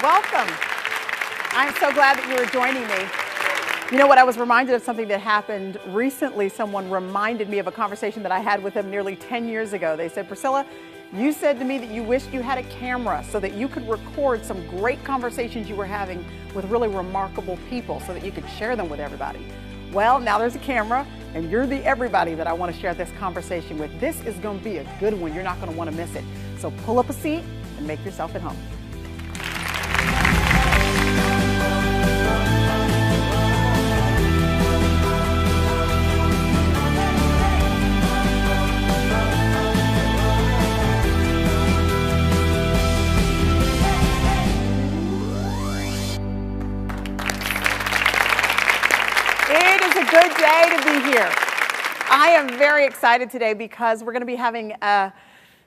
Welcome. I'm so glad that you were joining me. You know what, I was reminded of something that happened recently. Someone reminded me of a conversation that I had with them nearly 10 years ago. They said, Priscilla, you said to me that you wished you had a camera so that you could record some great conversations you were having with really remarkable people so that you could share them with everybody. Well, now there's a camera, and you're the everybody that I want to share this conversation with. This is going to be a good one. You're not going to want to miss it. So pull up a seat and make yourself at home. Good day to be here. I am very excited today because we're going to be having a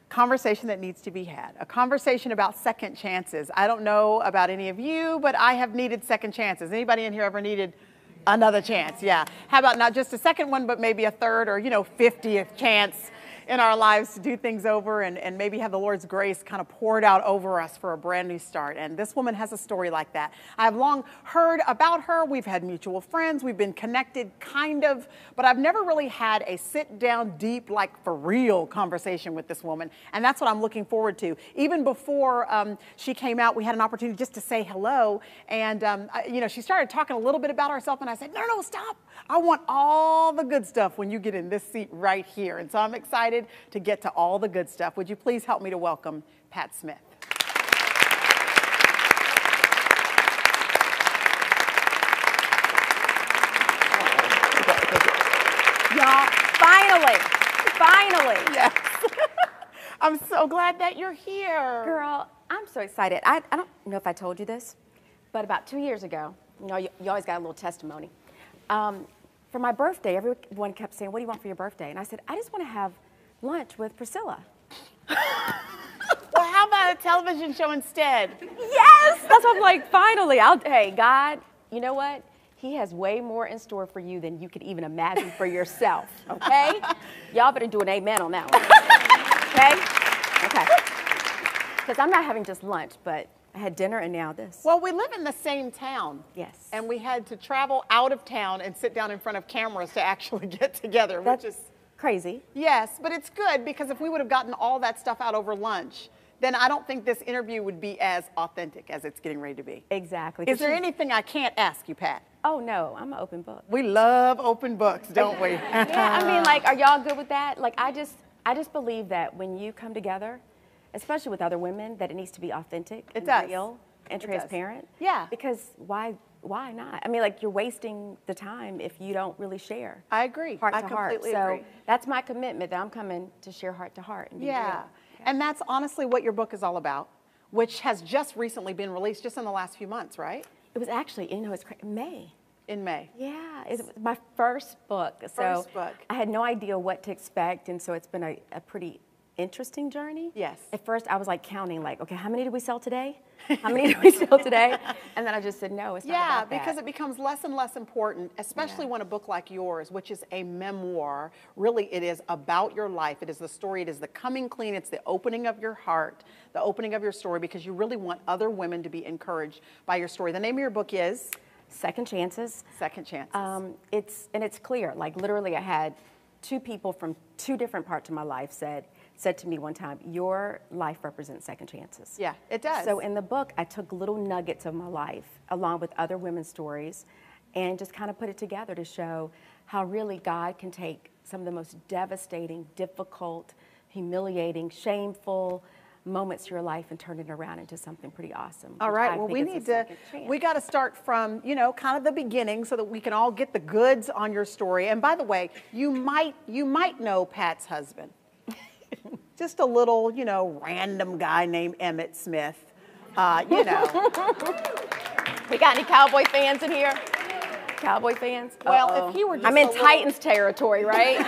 conversation that needs to be had, a conversation about second chances. I don't know about any of you, but I have needed second chances. Anybody in here ever needed another chance? Yeah. How about not just a second one, but maybe a third or, 50th chance in our lives to do things over and maybe have the Lord's grace kind of poured out over us for a brand new start. And this woman has a story like that. I've long heard about her. We've had mutual friends. We've been connected kind of, but I've never really had a sit down, deep, like for real conversation with this woman. And that's what I'm looking forward to. Even before she came out, we had an opportunity just to say hello. And, she started talking a little bit about herself. And I said, no, stop. I want all the good stuff when you get in this seat right here. And so I'm excited to get to all the good stuff. Would you please help me to welcome Pat Smith? Y'all, finally. Yes. I'm so glad that you're here. Girl, I'm so excited. I don't know if I told you this, but about 2 years ago, you always got a little testimony. For my birthday, everyone kept saying, what do you want for your birthday? And I said, I just want to have lunch with Priscilla. Well, how about a television show instead? Yes! That's what I'm like, finally. Hey, God, you know what? He has way more in store for you than you could even imagine for yourself, okay? Y'all better do an amen on that one, okay? Because I'm not having just lunch, but I had dinner and now this. Well, we live in the same town. Yes. And we had to travel out of town and sit down in front of cameras to actually get together, which is crazy. Yes, but it's good because if we would have gotten all that stuff out over lunch, then I don't think this interview would be as authentic as it's getting ready to be. Exactly. Is there anything I can't ask you, Pat? Oh, no, I'm an open book. We love open books, don't we? Yeah, I mean, like, are y'all good with that? Like, I just believe that when you come together, especially with other women, that it needs to be authentic and real and transparent. Yeah. Because why not? I mean, like, you're wasting the time if you don't really share. I agree. Heart to I heart. completely So agree. that's my commitment, that I'm coming to share heart to heart and be real. And that's honestly what your book is all about, which has just recently been released just in the last few months, right? It was actually, it's May. In May. Yeah, it was my first book. So I had no idea what to expect, and so it's been a pretty interesting journey. Yes. At first, I was like counting, like, okay, how many did we sell today? How many did we sell today? And then I just said, no, it's not about that. Yeah, because it becomes less and less important, especially when a book like yours, which is a memoir, really it is about your life. It is the story. It is the coming clean. It's the opening of your heart, the opening of your story, because you really want other women to be encouraged by your story. The name of your book is? Second Chances. Second Chances. It's clear. Like, literally, I had two people from two different parts of my life said to me one time, your life represents second chances. Yeah, it does. So in the book, I took little nuggets of my life along with other women's stories and just kind of put it together to show how really God can take some of the most devastating, difficult, humiliating, shameful moments of your life and turn it around into something pretty awesome. All right, well, we got to start from, kind of the beginning so that we can all get the goods on your story. And by the way, you might know Pat's husband. Just a little, random guy named Emmett Smith, We got any Cowboy fans in here? Cowboy fans? Well, if he were just I'm in Titans territory, right?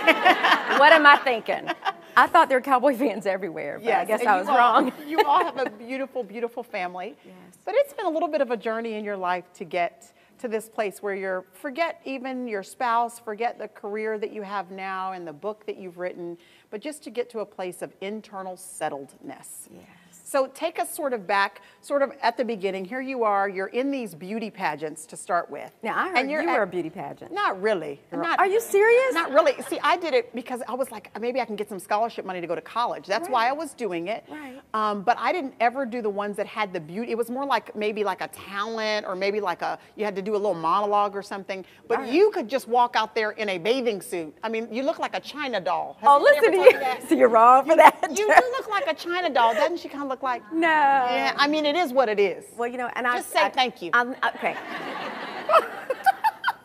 What am I thinking? I thought there were Cowboy fans everywhere, but I guess I was wrong. You all have a beautiful, beautiful family. Yes. But it's been a little bit of a journey in your life to get to this place where forget even your spouse, forget the career that you have now and the book that you've written, but just to get to a place of internal settledness. Yes. So take us sort of back, sort of at the beginning. Here you are, you're in these beauty pageants to start with. Now, I heard you were a beauty pageant. Not really. Are you serious? Not really. See, I did it because I was like, maybe I can get some scholarship money to go to college. That's why I was doing it. Right. But I didn't ever do the ones that had the beauty. It was more like maybe like a talent, or maybe like you had to do a little monologue or something. But you could just walk out there in a bathing suit. I mean, you look like a China doll. Listen to you. So you're wrong for that. You do look like a China doll. Doesn't she kind of look like? No. Yeah, I mean, it is what it is. Well, you know, and just say thank you. Okay.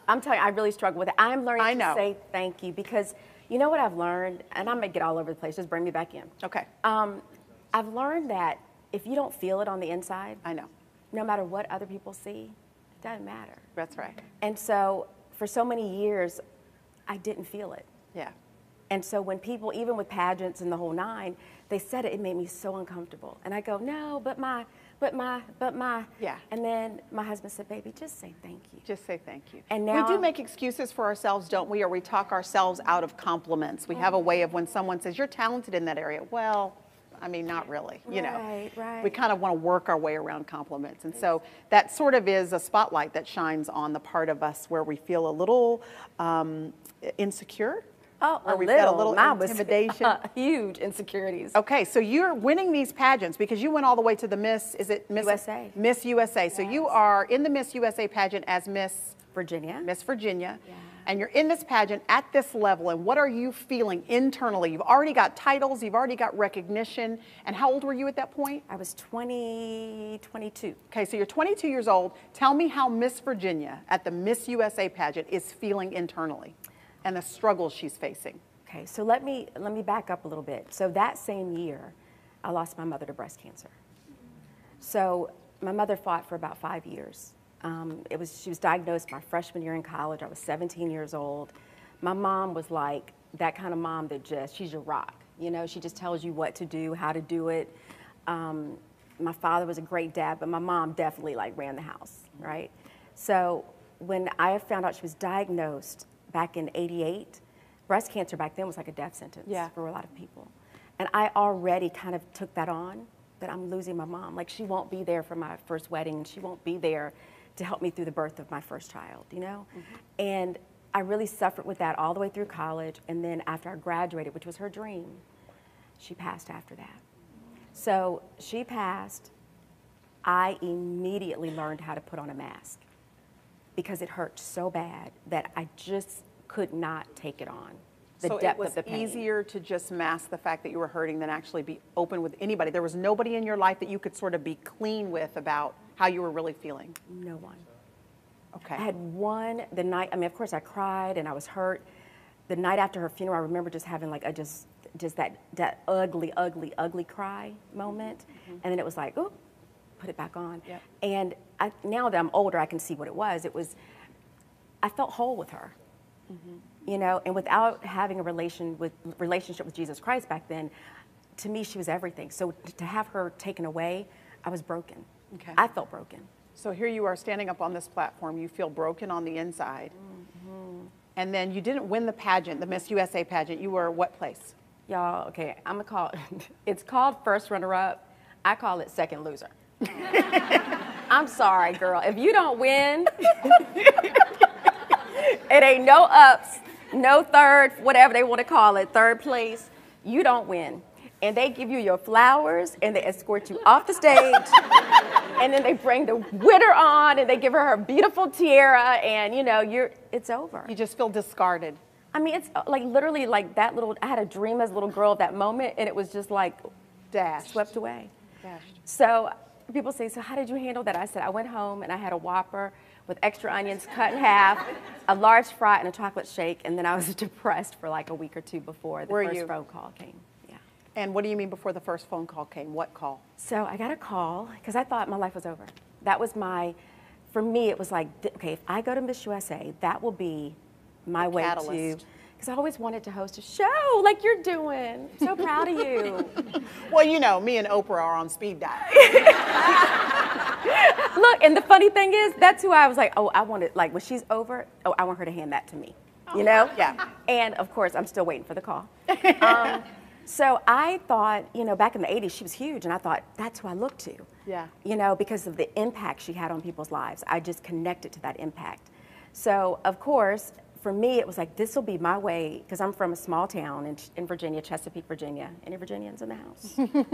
I'm telling you, I really struggle with it. I'm learning to say thank you because you know what I've learned, and I'm gonna get all over the place. Just bring me back in. Okay. I've learned that if you don't feel it on the inside, I know. No matter what other people see, it doesn't matter. That's right. And so for so many years, I didn't feel it. Yeah. And so when people, even with pageants and the whole nine, they said it made me so uncomfortable. And I go, no, but my. Yeah. And then my husband said, baby, just say thank you. Just say thank you. And now we do make excuses for ourselves, don't we? Or we talk ourselves out of compliments. We have a way of when someone says, you're talented in that area. Well, I mean, not really, you know. Right. We kind of want to work our way around compliments. And so that sort of is a spotlight that shines on the part of us where we feel a little insecure. Oh, or we've got a little intimidation. Huge insecurities. Okay, so you're winning these pageants because you went all the way to the Miss, is it Miss USA? Miss USA. Yes. So you are in the Miss USA pageant as Miss Virginia. Miss Virginia. Yeah. And you're in this pageant at this level, and what are you feeling internally? You've already got titles, you've already got recognition, and how old were you at that point? I was 22. Okay, so you're 22 years old. Tell me how Miss Virginia at the Miss USA pageant is feeling internally and the struggles she's facing. Okay, so let me back up a little bit. So that same year, I lost my mother to breast cancer. So my mother fought for about 5 years. She was diagnosed my freshman year in college. I was 17 years old. My mom was like that kind of mom that she's your rock. You know, she just tells you what to do, how to do it. My father was a great dad, but my mom definitely like ran the house, right? So when I found out she was diagnosed back in '88, breast cancer back then was like a death sentence for a lot of people. And I already kind of took that on, that I'm losing my mom. Like, she won't be there for my first wedding, and she won't be there to help me through the birth of my first child, you know? Mm-hmm. And I really suffered with that all the way through college, and then after I graduated, which was her dream, she passed after that. So she passed, I immediately learned how to put on a mask because it hurt so bad that I just could not take it on. So it was easier to just mask the fact that you were hurting than actually be open with anybody. There was nobody in your life that you could sort of be clean with about how you were really feeling? No one. Okay. I had one, the night, I mean, of course I cried and I was hurt. The night after her funeral, I remember just having like just that ugly, ugly, ugly cry moment. Mm-hmm. And then it was like, oh, put it back on. Yep. And now that I'm older, I can see what it was. I felt whole with her. Mm-hmm. You know, and without having a relationship with Jesus Christ back then, to me, she was everything. So to have her taken away, I was broken. Okay. I felt broken. So here you are standing up on this platform. You feel broken on the inside. Mm-hmm. And then you didn't win the pageant, the Miss USA pageant. You were what place? Y'all, okay, I'm going to call it, it's called first runner-up. I call it second loser. I'm sorry, girl. If you don't win, it ain't no ups, no third, whatever they want to call it, third place. You don't win. And they give you your flowers, and they escort you off the stage, and then they bring the winner on, and they give her beautiful tiara, and, you know, it's over. You just feel discarded. I mean, it's like literally like that little, I had a dream as a little girl at that moment, and it was just like dashed. Swept away. Dashed. So people say, so how did you handle that? I said, I went home, and I had a Whopper with extra onions cut in half, a large fry, and a chocolate shake, and then I was depressed for like a week or two before the first phone call came. And what do you mean before the first phone call came? What call? So I got a call because I thought my life was over. That was for me, it was like, okay, if I go to Miss USA, that will be my way to, because I always wanted to host a show like you're doing. I'm so proud of you. Well, you know, me and Oprah are on speed dial. Look, and the funny thing is, that's who I was like, oh, I want it, like when she's over, oh, I want her to hand that to me, you know? Yeah. And of course, I'm still waiting for the call. So I thought, back in the 80s, she was huge, and I thought, that's who I look to. Yeah. Because of the impact she had on people's lives. I just connected to that impact. So, of course, for me, it was like, this will be my way, because I'm from a small town in Virginia, Chesapeake, Virginia. Any Virginians in the house? Maryland,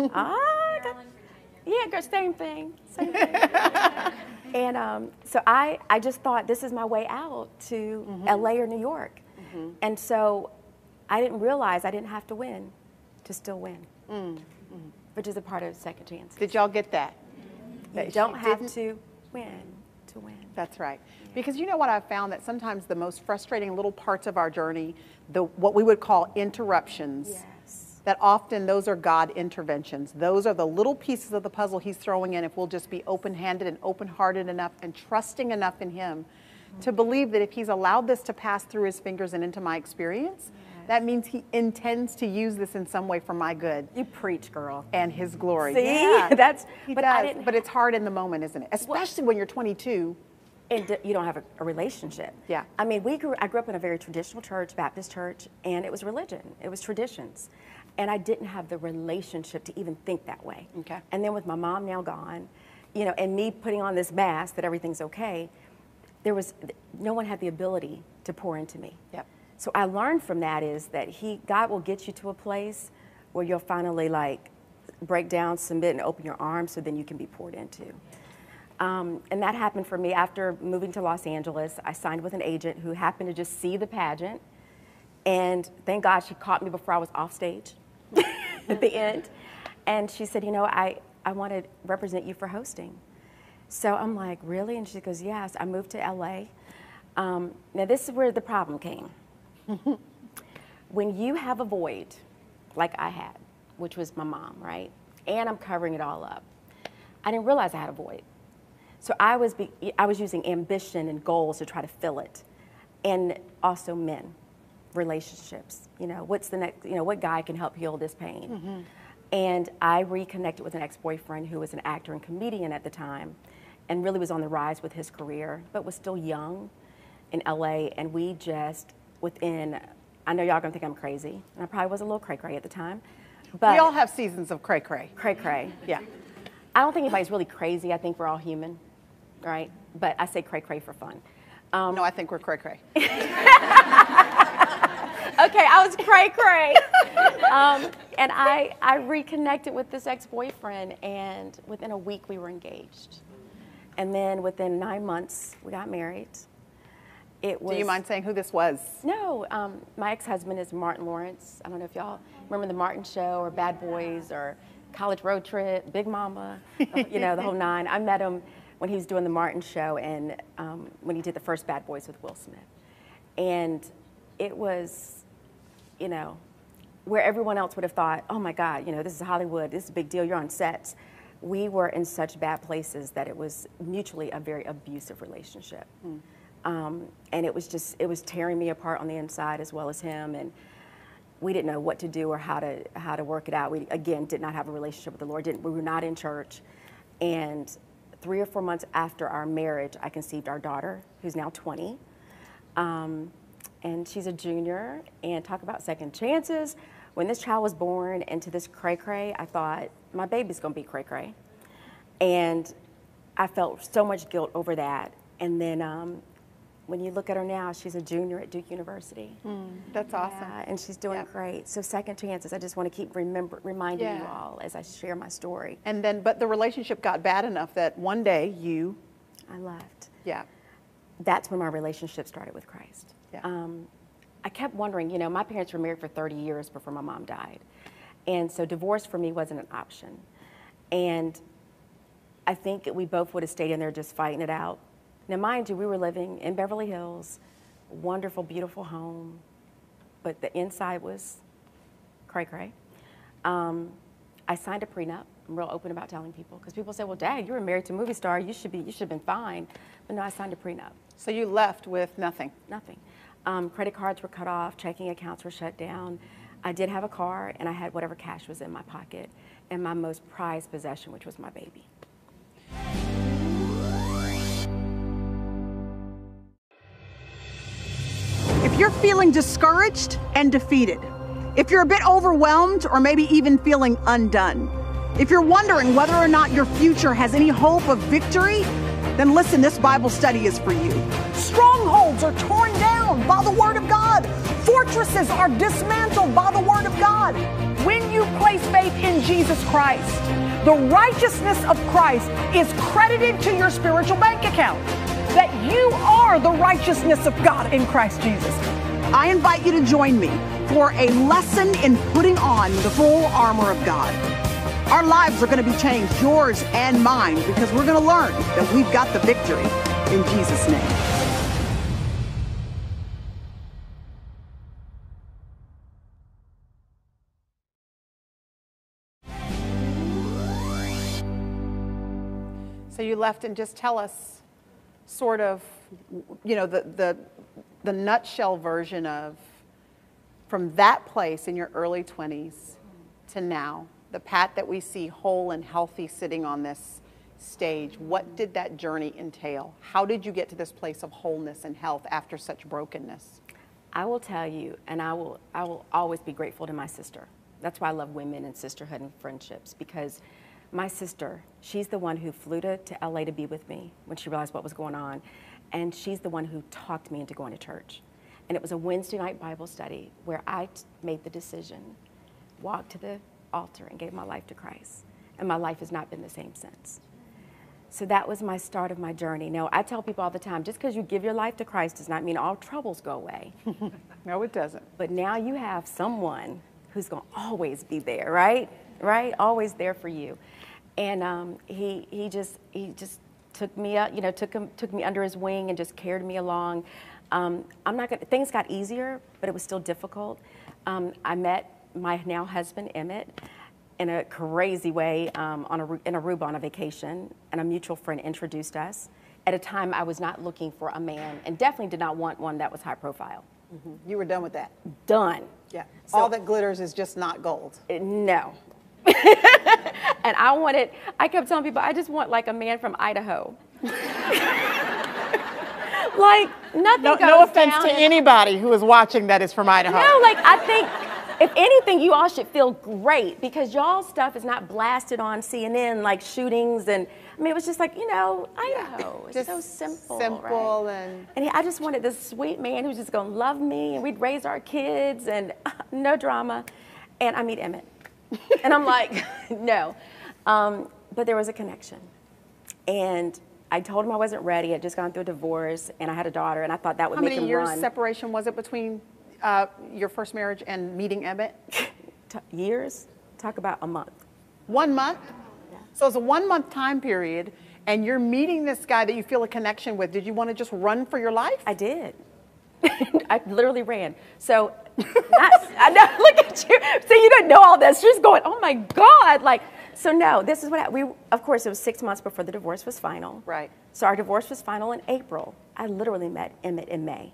Virginia. Yeah, same thing. And so I just thought, this is my way out to LA or New York. And so I didn't realize I didn't have to win to still win, which is a part of second chances. Did y'all get that? You don't have to win to win. That's right. Yeah. Because you know what I've found, that sometimes the most frustrating little parts of our journey, what we would call interruptions, that often those are God interventions. Those are the little pieces of the puzzle he's throwing in if we'll just be open-handed and open-hearted enough and trusting enough in him to believe that if he's allowed this to pass through his fingers and into my experience, that means he intends to use this in some way for my good. You preach, girl. And his glory. See, yeah, he does. But it's hard in the moment, isn't it? Especially when you're 22. And you don't have a relationship. Yeah. I mean, I grew up in a very traditional church, Baptist church, and it was religion. It was traditions. And I didn't have the relationship to even think that way. Okay. And then with my mom now gone, and me putting on this mask that everything's okay, no one had the ability to pour into me. Yep. So I learned from that is that God will get you to a place where you'll finally break down, submit, and open your arms so then you can be poured into. And that happened for me after moving to Los Angeles. I signed with an agent who happened to just see the pageant. And thank God she caught me before I was off stage at the end. And she said, I want to represent you for hosting. So I'm like, really? And she goes, yes. I moved to LA. Now this is where the problem came. When you have a void, like I had, which was my mom, right? And I'm covering it all up. I didn't realize I had a void. So I was using ambition and goals to try to fill it. And also men, relationships. What's the next, what guy can help heal this pain? And I reconnected with an ex-boyfriend who was an actor and comedian at the time and really was on the rise with his career, but was still young in LA. And we just, I know y'all gonna think I'm crazy, and I probably was a little cray-cray at the time. But we all have seasons of cray-cray. Cray-cray. Yeah. I don't think anybody's really crazy. I think we're all human, right? But I say cray-cray for fun. No, I think we're cray-cray. Okay, I was cray-cray. And I reconnected with this ex-boyfriend, and within a week we were engaged. And then within 9 months, we got married. Do you mind saying who this was? No, my ex-husband is Martin Lawrence. I don't know if y'all remember the Martin Show or Bad Boys or College Road Trip, Big Mama, the whole nine. I met him when he was doing the Martin Show and when he did the first Bad Boys with Will Smith. And it was, where everyone else would have thought, oh my God, this is Hollywood, this is a big deal, you're on sets. We were in such bad places that it was mutually a very abusive relationship. And it was tearing me apart on the inside as well as him. And we didn't know what to do or how to work it out. We, again, did not have a relationship with the Lord. We were not in church. And 3 or 4 months after our marriage, I conceived our daughter, who's now 20. And she's a junior. And talk about second chances. When this child was born into this cray-cray, I thought, my baby's gonna be cray-cray. And I felt so much guilt over that. And then when you look at her now, she's a junior at Duke University. That's awesome. Yeah, and she's doing great. So second chances, I just want to keep reminding you all as I share my story. And then, but the relationship got bad enough that one day I left. Yeah. That's when my relationship started with Christ. Yeah. I kept wondering, my parents were married for 30 years before my mom died. And so divorce for me wasn't an option. And I think we both would have stayed in there just fighting it out. Now, mind you, we were living in Beverly Hills, wonderful, beautiful home, but the inside was cray-cray. I signed a prenup. I'm real open about telling people, because people say, well, Dad, you were married to a movie star. You should have been fine. But no, I signed a prenup. So you left with nothing? Nothing. Credit cards were cut off. Checking accounts were shut down. I did have a car, and I had whatever cash was in my pocket, and my most prized possession, which was my baby. If you're feeling discouraged and defeated, If you're a bit overwhelmed or maybe even feeling undone, if you're wondering whether or not your future has any hope of victory, then listen, this Bible study is for you. Strongholds are torn down by the Word of God. Fortresses are dismantled by the Word of God. When you place faith in Jesus Christ, the righteousness of Christ is credited to your spiritual bank account. That you are the righteousness of God in Christ Jesus. I invite you to join me for a lesson in putting on the full armor of God. Our lives are going to be changed, yours and mine, because we're going to learn that we've got the victory in Jesus' name. So you left, and just tell us sort of, the nutshell version of from that place in your early 20s to now. The Pat that we see whole and healthy sitting on this stage, what did that journey entail? How did you get to this place of wholeness and health after such brokenness? I will tell you, and I will always be grateful to my sister. That's why I love women and sisterhood and friendships, because my sister, she's the one who flew to LA to be with me when she realized what was going on, and she's the one who talked me into going to church. And it was a Wednesday night Bible study where I made the decision, walked to the altar and gave my life to Christ. And my life has not been the same since. So that was my start of my journey. Now, I tell people all the time, just because you give your life to Christ does not mean all troubles go away. No, it doesn't. But now you have someone who's going to always be there, right? Right? Always there for you. And he just took me up, took me under his wing and just carried me along. Things got easier, but it was still difficult. I met my now husband, Emmett, in a crazy way in Aruba on a vacation, and a mutual friend introduced us. At a time I was not looking for a man, and definitely did not want one that was high profile. Mm-hmm. You were done with that? Done. Yeah. So, all that glitters is just not gold. No. And I kept telling people, I just want like a man from Idaho. Like, nothing goes down. No offense to anybody who is watching that is from Idaho. No, like, I think, if anything, you all should feel great, because y'all's stuff is not blasted on CNN like shootings, and I mean, it was just like, Idaho. It's just so simple. Simple, right? And I just wanted this sweet man who's just going to love me, and we'd raise our kids, and no drama. And I meet Emmett. And I'm like, no. But there was a connection. And I told him I wasn't ready. I'd just gone through a divorce, and I had a daughter, and I thought that would make him run. How many years separation was it between your first marriage and meeting Emmett? Years? Talk about a month. 1 month? Yeah. So it's a 1 month time period, and you're meeting this guy that you feel a connection with. Did you want to just run for your life? I did. I literally ran. So, I know, look at you. So you don't know all this. She's going, oh my God. So no, this is what of course, it was 6 months before the divorce was final. Right. So our divorce was final in April. I literally met Emmett in May.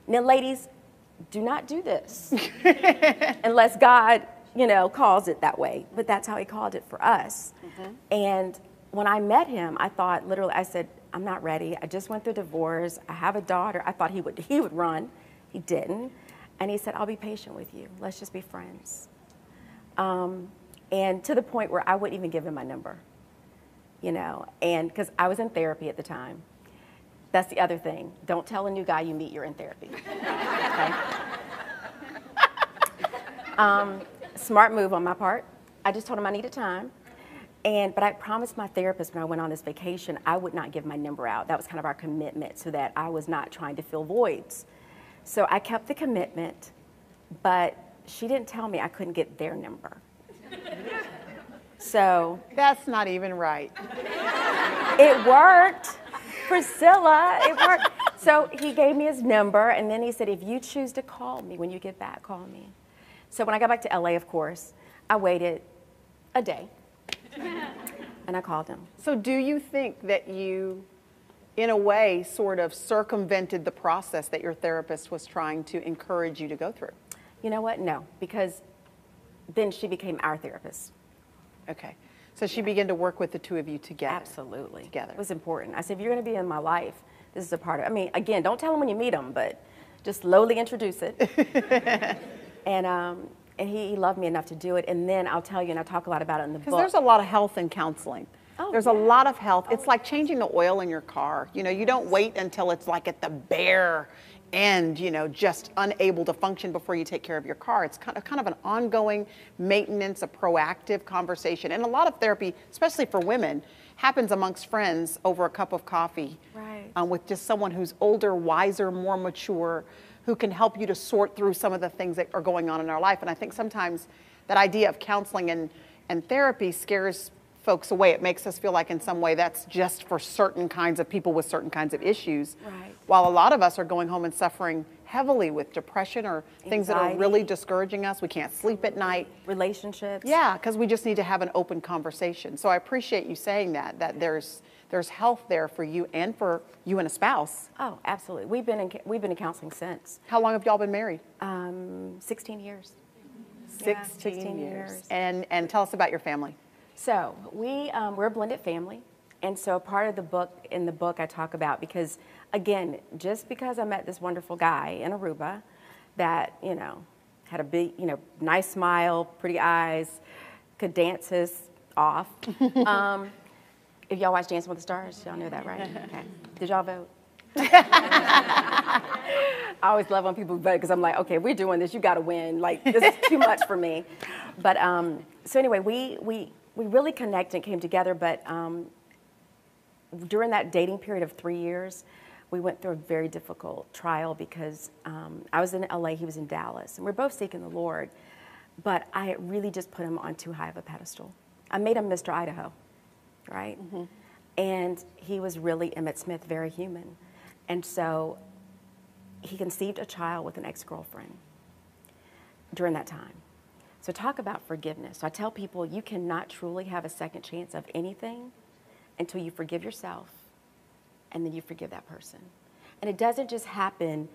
Now, ladies, do not do this unless God, calls it that way. But that's how he called it for us. Mm-hmm. And when I met him, I thought, literally, I said, I'm not ready. I just went through divorce. I have a daughter. I thought he would run. He didn't. And he said, I'll be patient with you. Let's just be friends. And to the point where I wouldn't even give him my number, and because I was in therapy at the time. That's the other thing. Don't tell a new guy you meet you're in therapy. Okay? Smart move on my part. I just told him I needed time. But I promised my therapist when I went on this vacation, I would not give my number out. That was kind of our commitment, so that I was not trying to fill voids. So I kept the commitment, but she didn't tell me I couldn't get their number. So. That's not even right. It worked. Priscilla, it worked. So he gave me his number, and then he said, if you choose to call me when you get back, call me. So when I got back to LA, of course, I waited a day. And I called him. So do you think that you, in a way, sort of circumvented the process that your therapist was trying to encourage you to go through? You know what? No, because then she became our therapist. Okay. So she began to work with the two of you together. Absolutely. Together. It was important. I said, if you're going to be in my life, this is a part of it. I mean, again, don't tell him when you meet him, but just slowly introduce it. And And he loved me enough to do it. And then I'll tell you, and I talk a lot about it in the book. Because there's a lot of health in counseling. There's a yeah. lot of health. It's like changing the oil in your car. You know, you don't wait until it's like at the bare end, you know, just unable to function before you take care of your car. It's kind of an ongoing maintenance, a proactive conversation. And a lot of therapy, especially for women, happens amongst friends over a cup of coffee. Right. With just someone who's older, wiser, more mature, who can help you to sort through some of the things that are going on in our life. And I think sometimes that idea of counseling and therapy scares folks away. It makes us feel like in some way that's just for certain kinds of people with certain kinds of issues. Right. While a lot of us are going home and suffering heavily with depression or things that are Anxiety. really discouraging us. We can't sleep at night. Relationships. Yeah, because we just need to have an open conversation. So I appreciate you saying that there's health there for you and for you and a spouse. Oh, absolutely. We've been in counseling since. How long have y'all been married? 16 years. 16 years. years. And tell us about your family. So we're a blended family, and so part of in the book I talk about, because again, just because I met this wonderful guy in Aruba that, you know, had a big, you know, nice smile, pretty eyes, could dance his off. If y'all watch Dancing with the Stars, y'all know that, right? Okay. Did y'all vote? I always love when people vote because I'm like, okay, we're doing this, you got to win. Like, this is too much for me. But so anyway, we really connected and came together, but during that dating period of 3 years, we went through a very difficult trial because I was in LA, he was in Dallas, and we're both seeking the Lord, but I had really just put him on too high of a pedestal. I made him Mr. Idaho, right? Mm-hmm. And he was really Emmett Smith, very human. And so he conceived a child with an ex-girlfriend during that time. So talk about forgiveness. So I tell people you cannot truly have a second chance of anything until you forgive yourself and then you forgive that person. And it doesn't just happen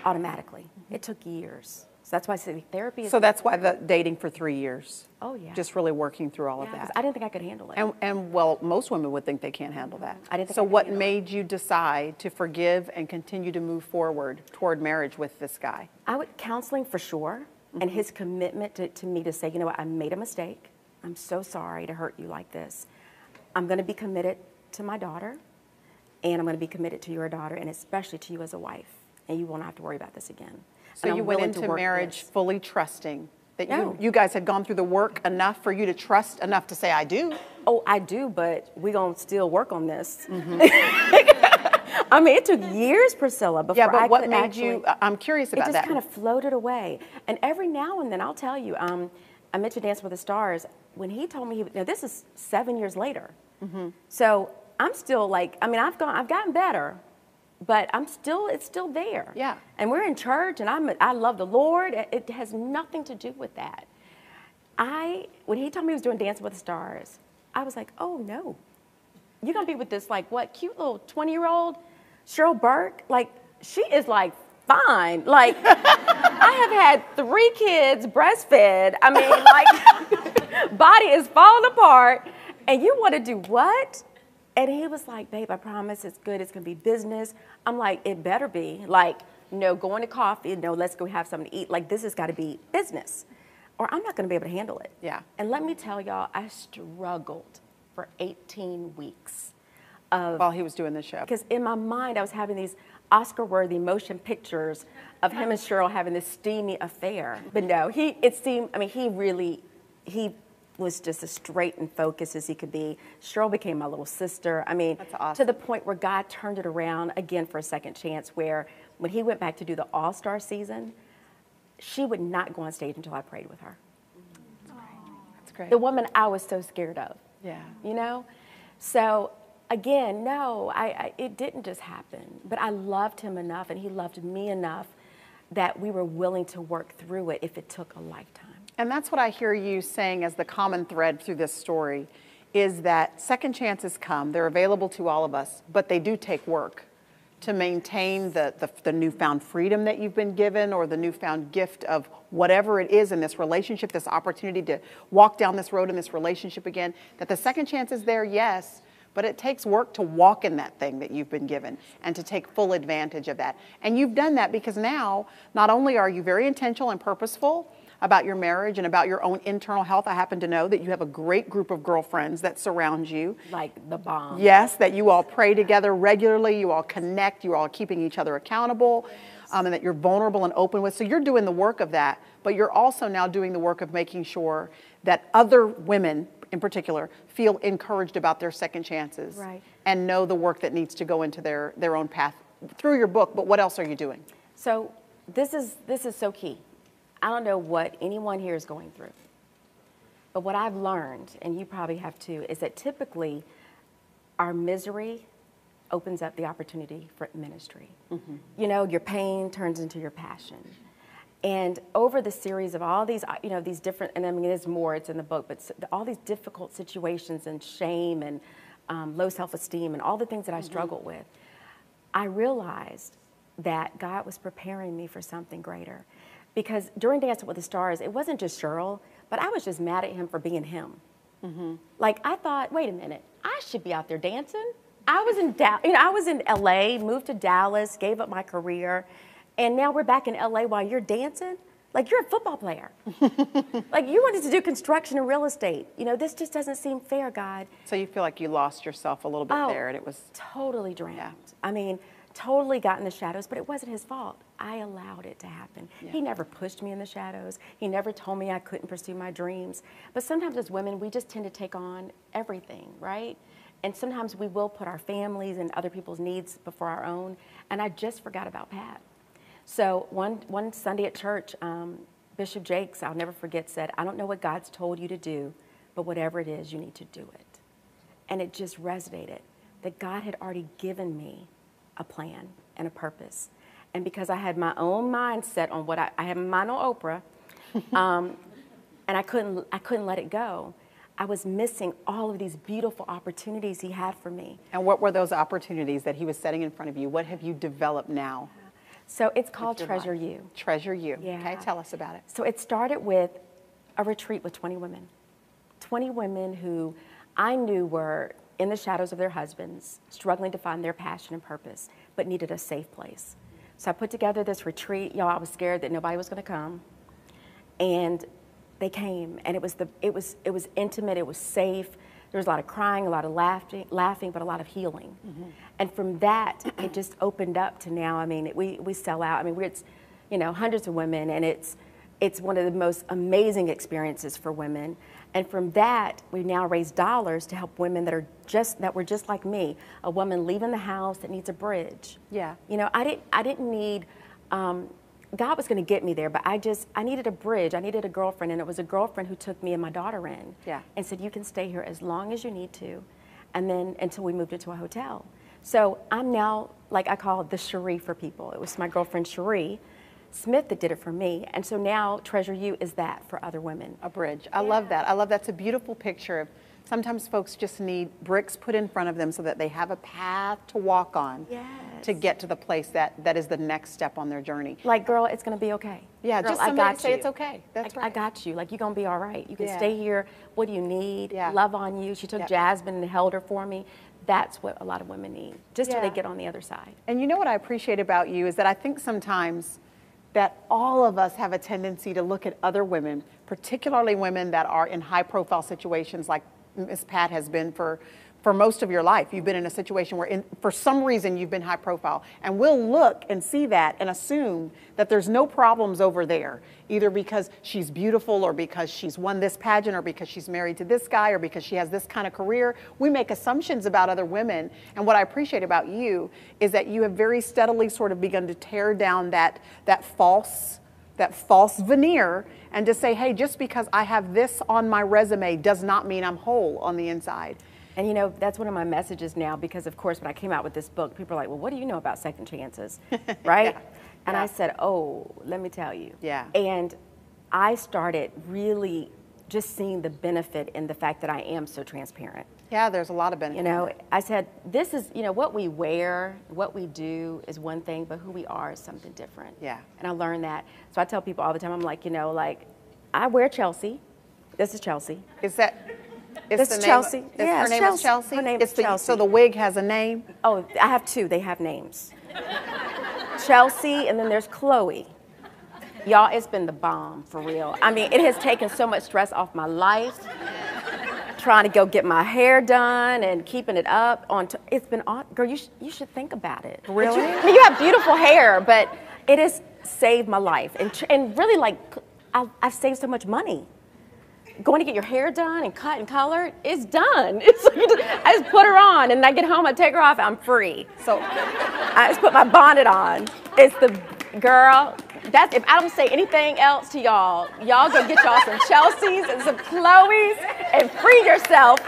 automatically. It took years. So that's why I say therapy is... So that's why the dating for 3 years. Oh, yeah. Just really working through all of that. I didn't think I could handle it. And well, most women would think they can't handle that. I didn't think so I could what handle made you decide to forgive and continue to move forward toward marriage with this guy? Counseling for sure. And his commitment to me to say, you know what, I made a mistake. I'm so sorry to hurt you like this. I'm going to be committed to my daughter, and I'm going to be committed to your daughter, and especially to you as a wife. And you won't have to worry about this again. So you went into marriage fully trusting that No. you guys had gone through the work enough for you to trust enough to say, I do. Oh, I do, but we're going to still work on this. Mm-hmm. I mean, it took years, Priscilla, before I what could made actually, you, I'm curious about that. It just kind of floated away. And every now and then, I'll tell you, I mentioned Dance with the Stars. When he told me, now this is 7 years later. Mm-hmm. So I'm still like, I mean, I've gotten better, but it's still there. Yeah. And we're in church, and I love the Lord. It has nothing to do with that. When he told me he was doing Dancing with the Stars, I was like, oh no. You're going to be with this, like, what, cute little 20-year-old Cheryl Burke? Like, she is, like, fine. Like, I have had 3 kids breastfed. I mean, like, body is falling apart. And you want to do what? And he was like, babe, I promise it's good. It's going to be business. I'm like, it better be. Like, no, going to coffee. No, let's go have something to eat. Like, this has got to be business. Or I'm not going to be able to handle it. Yeah. And let me tell y'all, I struggled for 18 weeks. While he was doing this show. Because in my mind, I was having these Oscar-worthy motion pictures of him and Cheryl having this steamy affair. But no, he was just as straight and focused as he could be. Cheryl became my little sister. I mean, that's awesome. To the point where God turned it around again for a second chance, where when he went back to do the All-Star season, she would not go on stage until I prayed with her. That's great. The woman I was so scared of. Yeah. You know? So again, no, it didn't just happen. But I loved him enough, and he loved me enough that we were willing to work through it if it took a lifetime. And that's what I hear you saying as the common thread through this story, is that second chances come. They're available to all of us, but they do take work to maintain the newfound freedom that you've been given, or the newfound gift of whatever it is in this relationship, this opportunity to walk down this road in this relationship again, that the second chance is there, yes, but it takes work to walk in that thing that you've been given and to take full advantage of that. And you've done that because now, not only are you very intentional and purposeful about your marriage and about your own internal health. I happen to know that you have a great group of girlfriends that surround you. Like the bomb. Yes, that you all pray together regularly, you all connect, you all keeping each other accountable, and that you're vulnerable and open with. So you're doing the work of that, but you're also now doing the work of making sure that other women in particular feel encouraged about their second chances, right, and know the work that needs to go into their own path through your book. But what else are you doing? So this is so key. I don't know what anyone here is going through, but what I've learned, and you probably have too, is that typically our misery opens up the opportunity for ministry. Mm-hmm. You know, your pain turns into your passion. And over the series of all these, you know, these different, and I mean, there's more, it's in the book, but all these difficult situations and shame and low self-esteem and all the things that I struggled with, I realized that God was preparing me for something greater. Because during Dancing with the Stars, it wasn't just Cheryl, but I was just mad at him for being him. Mm-hmm. Like, I thought, wait a minute, I should be out there dancing. I was in LA, moved to Dallas, gave up my career, and now we're back in LA while you're dancing? Like, you're a football player. Like, you wanted to do construction and real estate. You know, this just doesn't seem fair, God. So you feel like you lost yourself a little bit there, and it was... Totally drowned. Yeah. I mean, totally got in the shadows, but it wasn't his fault. I allowed it to happen. Yeah. He never pushed me in the shadows. He never told me I couldn't pursue my dreams. But sometimes as women, we just tend to take on everything, right? And sometimes we will put our families and other people's needs before our own. And I just forgot about Pat. So one Sunday at church, Bishop Jakes, I'll never forget, said, I don't know what God's told you to do, but whatever it is, you need to do it. And it just resonated that God had already given me a plan and a purpose. And because I had my own mindset on what I had my mind on Oprah, and I couldn't let it go, I was missing all of these beautiful opportunities he had for me. And what were those opportunities that he was setting in front of you? What have you developed now? So it's called Treasure You. Treasure You. Yeah. Okay, tell us about it. So it started with a retreat with 20 women. 20 women who I knew were in the shadows of their husbands, struggling to find their passion and purpose, but needed a safe place. So I put together this retreat. Y'all, I was scared that nobody was going to come. And they came, and it was intimate, it was safe. There was a lot of crying, a lot of laughing, but a lot of healing. Mm-hmm. And from that, it just opened up to now. I mean, we sell out. I mean, it's, you know, hundreds of women, and it's one of the most amazing experiences for women. And from that, we now raise dollars to help women that were just like me, a woman leaving the house that needs a bridge. Yeah. You know, I didn't need. God was going to get me there, but I needed a bridge. I needed a girlfriend, and it was a girlfriend who took me and my daughter in, yeah, and said, you can stay here as long as you need to, and then until we moved into a hotel. So I'm now, like I call it the Cherie for people. It was my girlfriend Cherie Smith that did it for me, and so now Treasure You is that for other women. A bridge. I love that. I love that's a beautiful picture of sometimes folks just need bricks put in front of them so that they have a path to walk on, yes, to get to the place that is the next step on their journey. Like, girl, it's going to be okay. Yeah, girl, just somebody say it's okay. That's right. I got you. Like, you're going to be all right. You can stay here. What do you need? Yeah. Love on you. She took Jasmine and held her for me. That's what a lot of women need, just so they get on the other side. And you know what I appreciate about you is that I think sometimes that all of us have a tendency to look at other women, particularly women that are in high-profile situations like Miss Pat has been for most of your life. You've been in a situation where for some reason you've been high profile, and we'll look and see that and assume that there's no problems over there, either because she's beautiful or because she's won this pageant or because she's married to this guy or because she has this kind of career. We make assumptions about other women, and what I appreciate about you is that you have very steadily sort of begun to tear down that false veneer and to say, hey, just because I have this on my resume does not mean I'm whole on the inside. And you know, that's one of my messages now, because of course when I came out with this book, people are like, well, what do you know about second chances, right? And I said, oh, let me tell you. Yeah. And I started really just seeing the benefit in the fact that I am so transparent. Yeah, there's a lot of benefit. You know, I said, this is, you know, what we wear, what we do is one thing, but who we are is something different. Yeah. And I learned that. So I tell people all the time, I'm like, you know, like, I wear Chelsea. This is Chelsea. Is that... This is Chelsea. Yeah, her name is Chelsea. Her name is Chelsea. So the wig has a name? Oh, I have two. They have names. Chelsea, and then there's Chloe. Y'all, it's been the bomb, for real. I mean, it has taken so much stress off my life, trying to go get my hair done and keeping it up. It's been, girl, you should think about it. Really? I mean, you have beautiful hair, but it has saved my life. And really, like, I've saved so much money. Going to get your hair done and cut and colored, it's done. It's like I just put her on, and I get home, I take her off, I'm free. So I just put my bonnet on. It's the girl. That's if I don't say anything else to y'all, y'all go get y'all some Chelseas and some Chloes and free yourself.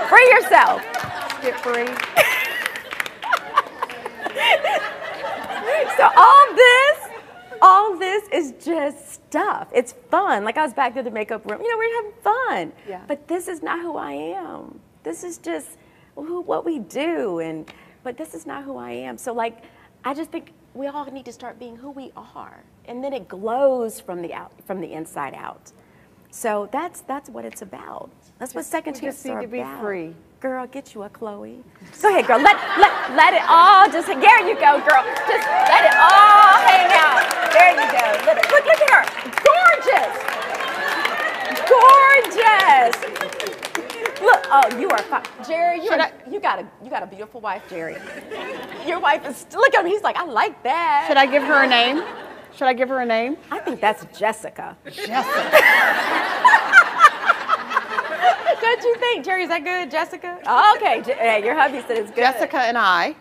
Free yourself. Get free. So all this is just stuff. It's fun. Like I was back there in the makeup room. You know, we're having fun. Yeah. But this is not who I am. This is just what we do. But this is not who I am. So like, I just think we all need to start being who we are. And then it glows from the inside out. So that's what it's about. That's what second chances are about. We just need to be free. Girl, get you a Chloe. Go ahead, girl. Let it all just, there you go, girl. Just let it all hang out. There you go. Look at her. Gorgeous. Look, oh, you are fine. Jerry, you got a beautiful wife, Jerry. Your wife is, look at him. He's like, I like that. Should I give her a name? Should I give her a name? I think that's Jessica. Don't you think, Jerry, is that good, Jessica? Oh, okay, hey, your hubby said it's good. Jessica and I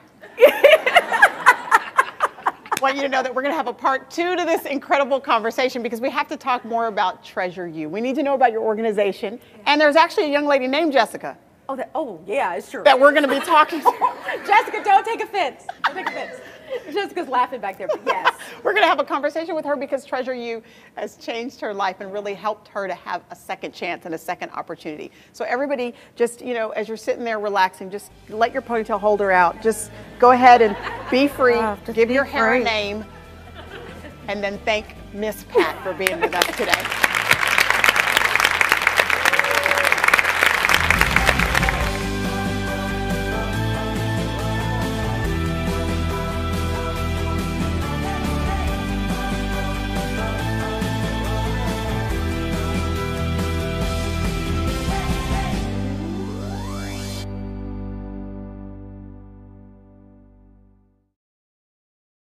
want you to know that we're going to have a part 2 to this incredible conversation because we have to talk more about Treasure You. We need to know about your organization. And there's actually a young lady named Jessica. Oh, yeah, it's true. That we're going to be talking to. Jessica, don't take offense. Don't take offense. Jessica's laughing back there, but yes. We're going to have a conversation with her because Treasure You has changed her life and really helped her to have a second chance and a second opportunity. So everybody just, you know, as you're sitting there relaxing, just let your ponytail holder out. Just go ahead and be free, give your hair a name, and then thank Miss Pat for being with us today.